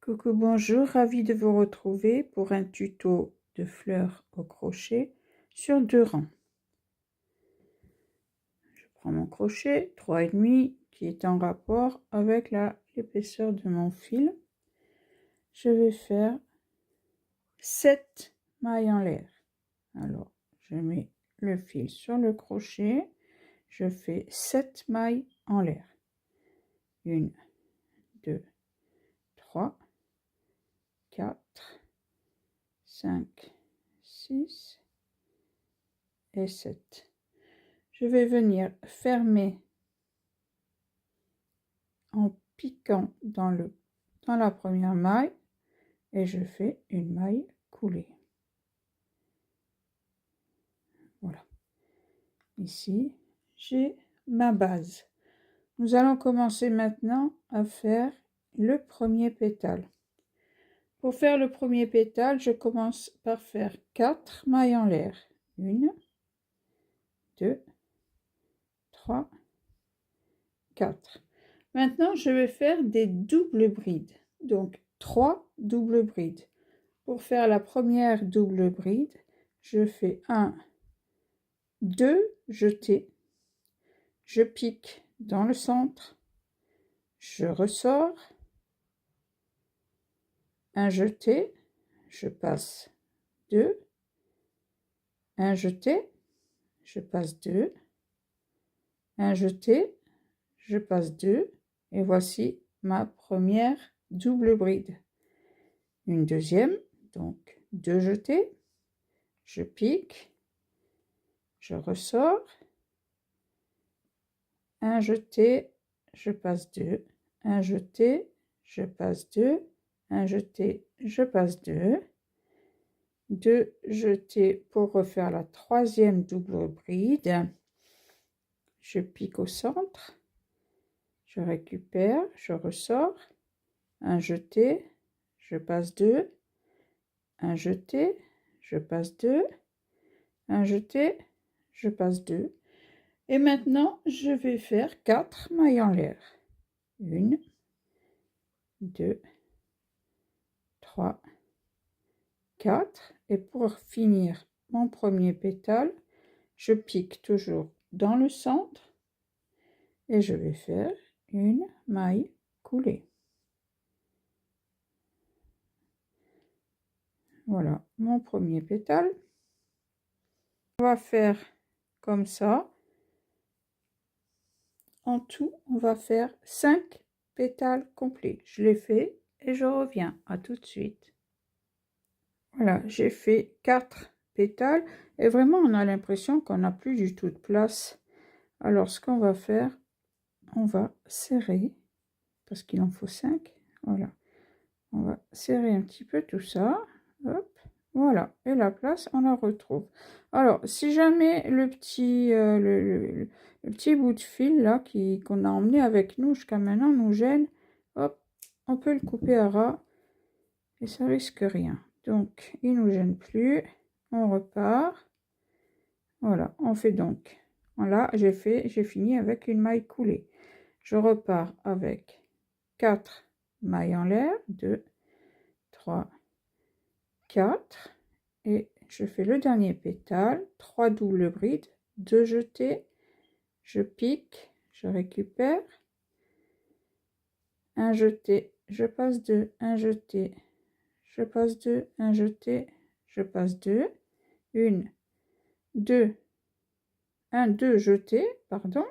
Coucou, bonjour, ravi de vous retrouver pour un tuto de fleurs au crochet sur 2 rangs. Je prends mon crochet 3,5 qui est en rapport avec l'épaisseur de mon fil. Je vais faire 7 mailles en l'air. Alors, je mets le fil sur le crochet, je fais 7 mailles en l'air. 1, 2, 3, 4, 5, 6 et 7. Je vais venir fermer en piquant dans la première maille et je fais une maille coulée. Voilà. Ici, j'ai ma base. Nous allons commencer maintenant à faire le premier pétale. Pour faire le premier pétale, je commence par faire 4 mailles en l'air. 1, 2, 3, 4. Maintenant, je vais faire des doubles brides. Donc, 3 doubles brides. Pour faire la première double bride, je fais 1, 2 jetés. Je pique dans le centre. Je ressors. Un jeté. Je passe 2. Un jeté. Je passe 2. Un jeté. Je passe 2. Et voici ma première double bride. Une deuxième. Donc 2 jetés. Je pique. Je ressors. Un jeté. Je passe 2. Un jeté. Je passe 2. Un jeté. Je passe 2. 2 jetés pour refaire la troisième double bride. Je pique au centre. Je récupère. Je ressors. Un jeté. Je passe 2. Un jeté. Je passe 2. Un jeté. Je passe 2. Et maintenant, je vais faire 4 mailles en l'air. 1, 2, 3, 4. Et pour finir mon premier pétale, je pique toujours dans le centre et je vais faire une maille coulée. Voilà mon premier pétale. On va faire comme ça. En tout, on va faire 5 pétales complets. Je les fais et je reviens. À tout de suite. Voilà, j'ai fait 4 pétales et vraiment on a l'impression qu'on n'a plus du tout de place. Alors ce qu'on va faire, on va serrer parce qu'il en faut 5. Voilà, on va serrer un petit peu tout ça. Hop, voilà, et la place on la retrouve. Alors si jamais le petit le petit bout de fil là qu'on a emmené avec nous jusqu'à maintenant nous gêne, hop, on peut le couper à ras et ça risque rien. Donc il nous gêne plus. On repart. Voilà, on fait donc. Voilà, j'ai fini avec une maille coulée. Je repars avec 4 mailles en l'air, 2, 3, 4 et je fais le dernier pétale, 3 doubles brides, 2 jetés, je pique, je récupère, un jeté, je passe 2, un jeté, je passe 2, un jeté, je passe 2, 1, 2, 1, 2 jetés, pardon,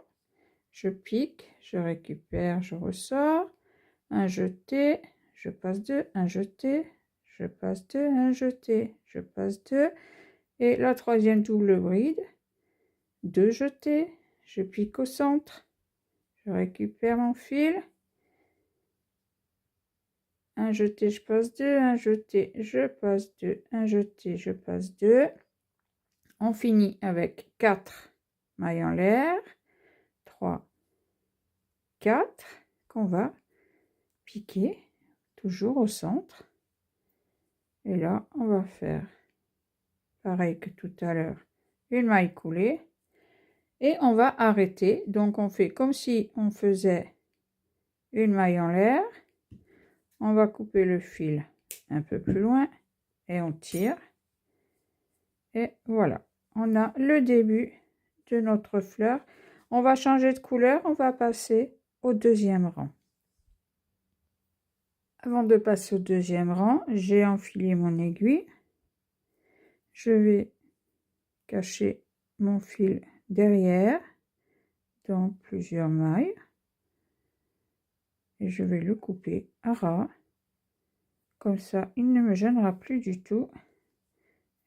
je pique, je récupère, je ressors, un jeté, je passe 2, un jeté, je passe 2, un jeté, je passe 2 et la troisième double bride, 2 jetés, je pique au centre, je récupère mon fil, un jeté, je passe 2, un jeté, je passe 2, un jeté, je passe 2. On finit avec 4 mailles en l'air, 3, 4 qu'on va piquer toujours au centre. Et là, on va faire pareil que tout à l'heure, une maille coulée et on va arrêter. Donc on fait comme si on faisait une maille en l'air, On va couper le fil un peu plus loin et on tire. Et voilà, on a le début de notre fleur. On va changer de couleur, on va passer au deuxième rang. Avant de passer au deuxième rang, j'ai enfilé mon aiguille. Je vais cacher mon fil derrière dans plusieurs mailles et je vais le couper à ras. Comme ça, il ne me gênera plus du tout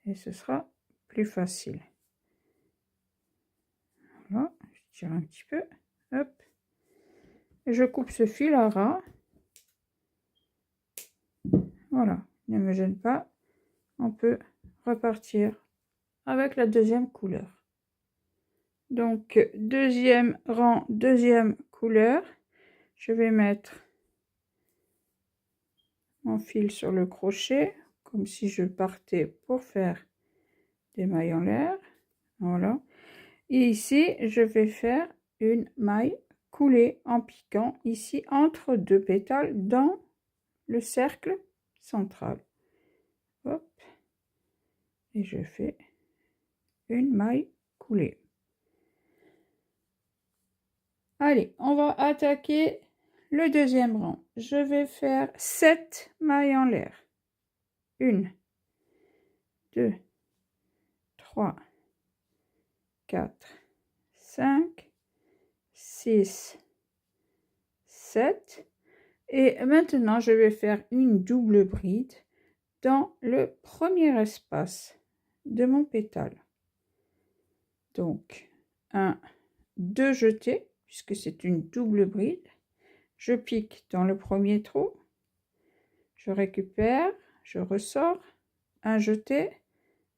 et ce sera plus facile. Voilà, je tire un petit peu, hop, et je coupe ce fil à ras. Voilà, ne me gêne pas. On peut repartir avec la deuxième couleur. Donc, deuxième rang, deuxième couleur. Je vais mettre mon fil sur le crochet, comme si je partais pour faire des mailles en l'air. Voilà. Et ici, je vais faire une maille coulée en piquant ici entre deux pétales dans le cercle central. Hop. Et je fais une maille coulée. Allez, on va attaquer le deuxième rang. Je vais faire 7 mailles en l'air. 1, 2, 3, 4, 5, 6, 7. Et maintenant, je vais faire une double bride dans le premier espace de mon pétale. Donc, 2 jetés, puisque c'est une double bride. Je pique dans le premier trou. Je récupère, je ressors, un jeté,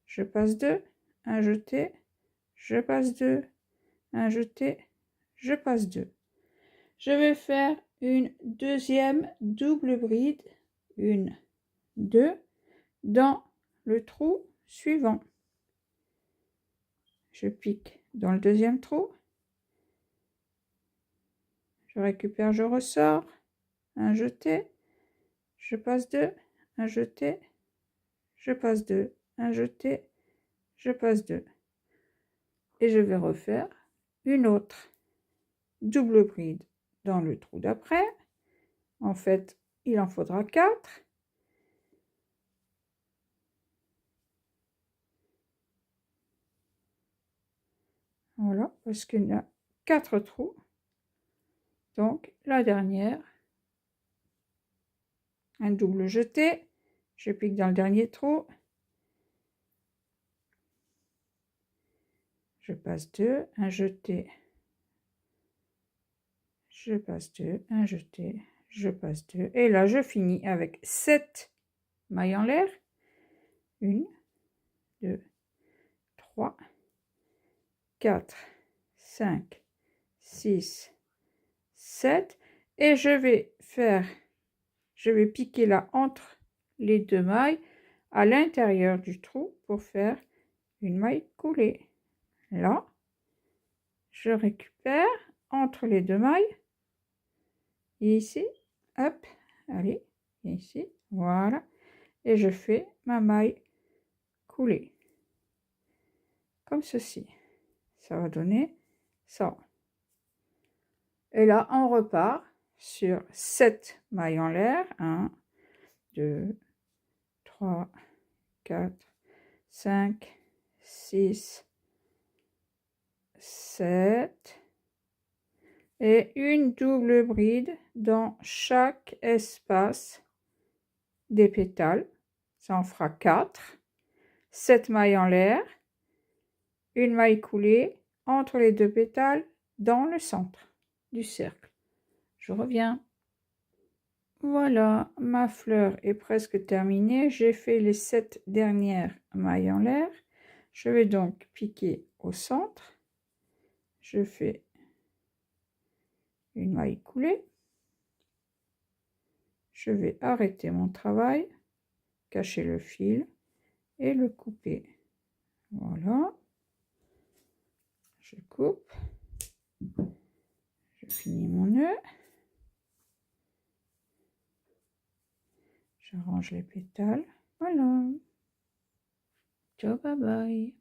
je passe 2, un jeté, je passe 2, un jeté, je passe 2. Je vais faire une deuxième double bride, 1, 2, dans le trou suivant. Je pique dans le deuxième trou, je récupère, je ressors, un jeté, je passe 2, un jeté, je passe 2, un jeté, je passe 2. Et je vais refaire une autre double bride dans le trou d'après. En fait, il en faudra 4. Voilà, parce qu'il y a 4 trous. Donc, la dernière, un double jeté. Je pique dans le dernier trou. Je passe 2, un jeté. Je passe 2, un jeté. Je passe 2. Et là, je finis avec 7 mailles en l'air. 1, 2, 3, 4, 5, 6, 7. Et je vais piquer là entre les deux mailles à l'intérieur du trou pour faire une maille coulée. Là, je récupère entre les deux mailles. Et ici, hop, allez, ici, voilà. Et je fais ma maille coulée. Comme ceci. Ça va donner ça. Et là, on repart sur 7 mailles en l'air. 1, 2, 3, 4, 5, 6, 7. Et une double bride dans chaque espace des pétales. Ça en fera 4. 7 mailles en l'air. Une maille coulée entre les deux pétales dans le centre du cercle. Je reviens. Voilà, ma fleur est presque terminée. J'ai fait les 7 dernières mailles en l'air. Je vais donc piquer au centre. Je fais une maille coulée. Je vais arrêter mon travail, cacher le fil et le couper. Voilà. Je coupe. Je finis mon nœud. J'arrange les pétales. Voilà. Ciao, bye bye.